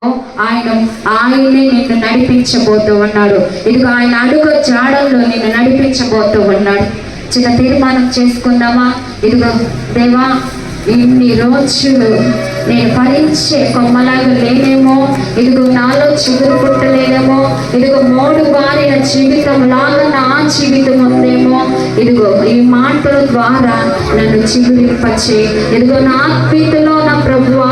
ఆయనే నిన్ను నడిపించబోతూ ఉన్నాడు. ఇదిగో ఆయన అడుగు జాడల్లో నిన్ను నడిపించబోతూ ఉన్నాడు. చిన్న తీర్మానం చేసుకుందామా? ఇదిగో దేవా, ఇన్ని రోజులు నేను ఫలించే కొమ్మలాగా లేనేమో, ఇదిగో నాలో చిగురు పుట్టలేదేమో, ఇదిగో మోడు బారిన జీవితం లాగా నా జీవితం ఉందేమో, ఇదిగో ఈ మాటల ద్వారా నన్ను చిగురింపచే. ఇదిగో నా ఆత్మీయతలో నా ప్రభువా,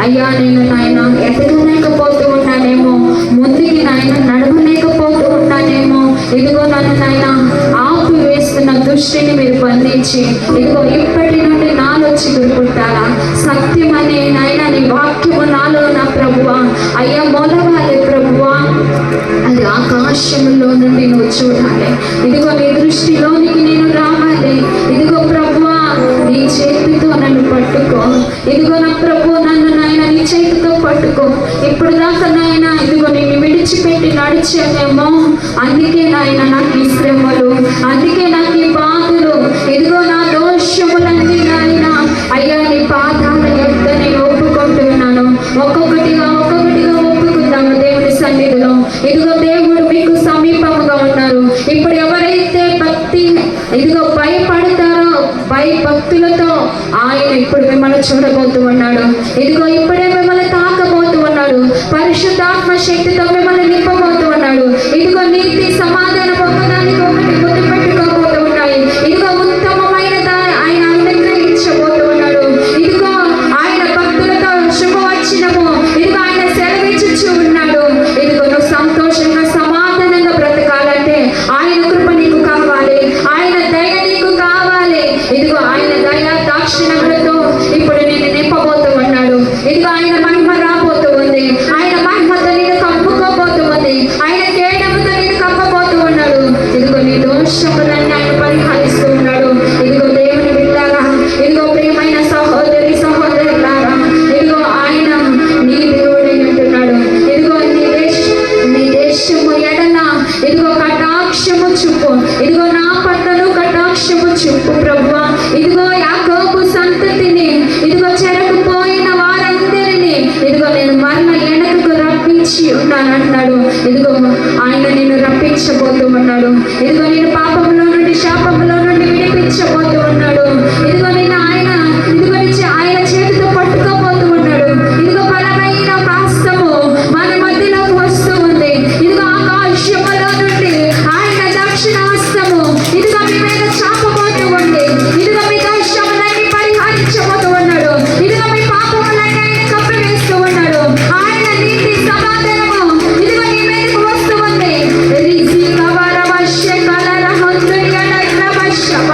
అయ్యా నేను నాయన ఎదగలేకపోతూ ఉన్నానేమో, ముందుకి నాయన నడవలేకపోతూ ఉన్నానేమో, ఇదిగో నన్ను నాయన ఆపి వేస్తున్న దృష్టిని మీరు బంధించి, ఇదిగో ఇప్పటి నుండి నాలో చిగురు పుట్టాలా, సత్యం అనే నాయన నీ వాక్యము నాలో నా ప్రభువా అయ్యా మొలవాలి ప్రభువా, అది ఆకాశంలో నుండి నువ్వు చూడాలి. ఇదిగో నీ దృష్టిలోనికి నేను రావాలి. ఇదిగో ప్రభువా నీ చేతితో నన్ను పట్టుకో. ఇదిగో నా ప్రభు నన్ను నాయన నీ చేతితో పట్టుకో. ఇప్పుడు దాకా నాయన ఇదిగో నిన్ను విడిచిపెట్టి నడిచానేమో, అందుకే నాయన నాకు ఈ శ్రమలు, అందుకే నాకు ఈ బాధలు, ఇదిగో నా దోషములన్నీ నాయన అయ్యా నీ పాదాల యొద్ద నేను ఒప్పుకుంటున్నాను. ఒక్కొక్కటిగా ఒప్పుకుందాము దేవుని సన్నిధిలో. ఇదిగో దేవుడు మీకు సమీపముగా ఉన్నారు. ఇప్పుడు ఎవరైతే భక్తి ఇదిగో భయపడతారో, భక్తులతో ఆయన ఇప్పుడు మిమ్మల్ని చూడబోతూ ఉన్నాడు. ఇదిగో ఇప్పుడే మిమ్మల్ని తాకబోతూ ఉన్నాడు. పరిశుద్ధాత్మ శక్తితో మిమ్మల్ని నింపబోతూ ఉన్నాడు. ఇదిగో నీతి సమాధానం ఒకదానికి ఒకటి గుర్తు పెట్టుకోబోతూ ఉన్నాయి. ఇదిగో ఉత్తమమైన ఆయన అనుగ్రహించబోతూ ఉన్నాడు. ఇదిగో ఆయన భక్తులతో శుభవచనము ఇదిగో ఆయన సెలవిచ్చుచూ ఉన్నాడు. ఇదిగో నువ్వు సంతోషంగా సమాధానంగా బ్రతకాలంటే ఆయన కృప నీకు కావాలి, ఆయన దయ నీకు కావాలి. ఇదిగో ఆయన దయ దాక్షిణ్యములతో ఇప్పుడు నేను నింపబోతూ ఉన్నాడు. ఇదిగో ఆయన మహిమ రాబోతూ ఉంది. ఆయన మహిమతో నేను కప్పుకోబోతూ ఉంది. ఆయన కేడముతో నేను కప్పబోతూ ఉన్నాడు. ఇదిగో నీ దోషములన్నీ ఆయన పరిహరిస్తూ ఉన్నాడు. ఇదిగో దేవుని బిడ్డలారా, ఇదిగో ప్రియమైన సహోదరి సహోదరులారా, ఇదిగో ఆయన నీ దేవుడై ఉంటున్నాడు. ఇదిగో నీ దేశము ఎడల ఇదిగో కటాక్షము చూపు. ఇదిగో నా పట్లను కటాక్షము చూపు ప్రభువా. ఇదిగో యాకోబు సంతతిని ఇదిగో చెరకుపోయిన వారందరినీ ఇదిగో నేను మరణ వెనకకు రప్పించి ఉన్నాను అంటున్నాడు. ఇదిగో ఆయన నిన్ను రప్పించబోతూ ఉన్నాడు. ఇదిగో నేను పాపంలో నుండి శాపంలో నుండి విడిపించబోతూ ఉన్నాడు. ఇదిగో నేను ఆయన ఇదిగో ఆయన చేతితో పట్టుకోబోతూ ఉన్నాడు. ఇదిగో బలమైన హస్తము మన మధ్యలోకి వస్తూ ఉంది. ఇదిగో ఆకాశములో నుండి ఆయన దక్షిణ హస్తము ఇదిగో మీ మీద చాపబోతూ ఉంది. ఇదిగో మీ దోషములన్నీ పరిహరించబోతూ ఉన్నాడు. ఇదిగో మీ పాపములన్నీ ఆయన కప్పివేస్తూ ఉన్నాడు. ఆయన నీతి సమాధానము ఇదిగో నీ మీదకు వస్తూ ఉంది. రిజి కవర వశ్య కలర హంతుని అలగ్ర వశ్యప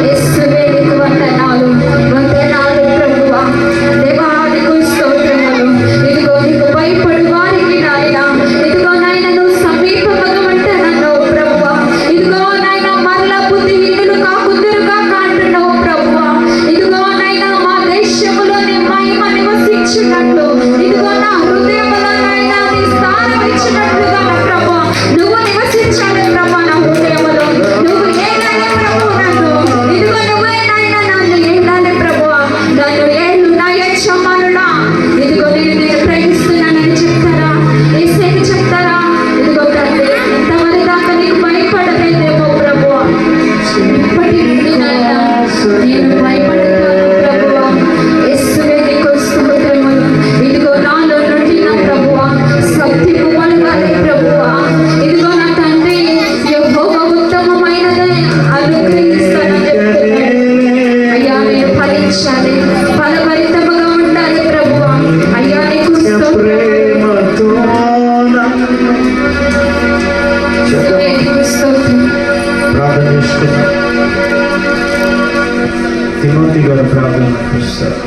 యేసువే నీకు వందనాలు ప్రభువా. దేవా నీకు స్తోత్రములు. ఇదిగో నీకు భయపడు వారికి నాయన, ఇదిగో నాయన నువ్వు సమీపముగా ఉంటున్నావు ప్రభువా. ఇదిగో నాయన మరలా బుద్ధిహీనులు కాకుందరుగా కాంటున్నావు ప్రభువా. ఇదిగో నాయన మా దేశములో నీ మహిమ నివసించినట్లు, ఇదిగో నా హృదయములో నాయన నీ స్థానం ఇచ్చినట్లుగా నా ప్రభువా నువ్వు నివసించాలి ప్రభా. నా హృదయములో నువ్వు ఏలాలి ప్రభు నన్ను, ఇదిగో నువ్వే నాయన నన్ను ఏలాలి ప్రభువా. నన్ను ఏలు నా యజమానుడా. ఇదిగో నేను ప్రేమిస్తున్నానని చెప్తారా, యేసుని చెప్తారా? ఇదిగో తండ్రి ఇంతవరకు దాకా నీకు భయపడలేదేమో ప్రభువా, ఇప్పటి నుండి నాయన నేను భయపడతాను ప్రభువా. యేసువే నీకు స్తోత్రములు. ఇదిగో నాలో నుండి నా ప్రభువా సత్యము పలకాలి ప్రభువా. ఇదిగో నా తండ్రి యెహోవా ఉత్తమమైనదని అనుగ్రహిస్తానని చెప్తున్నాడు. అయ్యా నేను ఫలించాలి, ఫలభరితముగా ఉండాలి ప్రభువా. అయ్యా నీకు స్తోత్రములు. యేసువే నీకు స్తోత్రం. ప్రార్థన చేసుకుందాం. తిమోతి గారు ప్రార్థన చేస్తారు.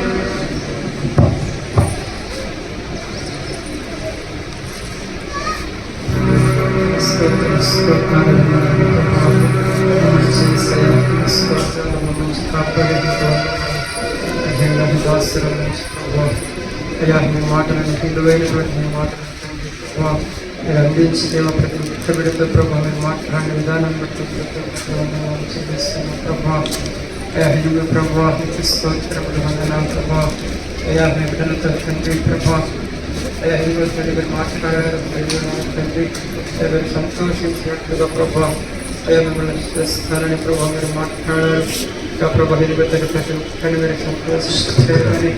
అయ్యా మీ మాటలను విలువైనటువంటి మీ మాటలను మీరు అందించి దేవ ప్రతి ఒక్క బిడ్డతో ప్రభావ మీరు మాట్లాడిన విధానం బట్టి చెల్లిస్తున్న ప్రభా. అయ్యా హిందూ ప్రభా మీకు స్తోత్రములు వందనాలు ప్రభా. అయ్యా మీ బిడ్డలతో తండ్రి ప్రభా. అయ్యా హిందూ మీరు మాట్లాడారు తండ్రి మీరు సంతోషించినట్లుగా ప్రభా. అయ్యా మిమ్మల్ని చేస్తారని ప్రభా మీరు మాట్లాడారు. ప్రభా హిందూ ప్రతి ఒక్కరిని మీరు సంతోషించారని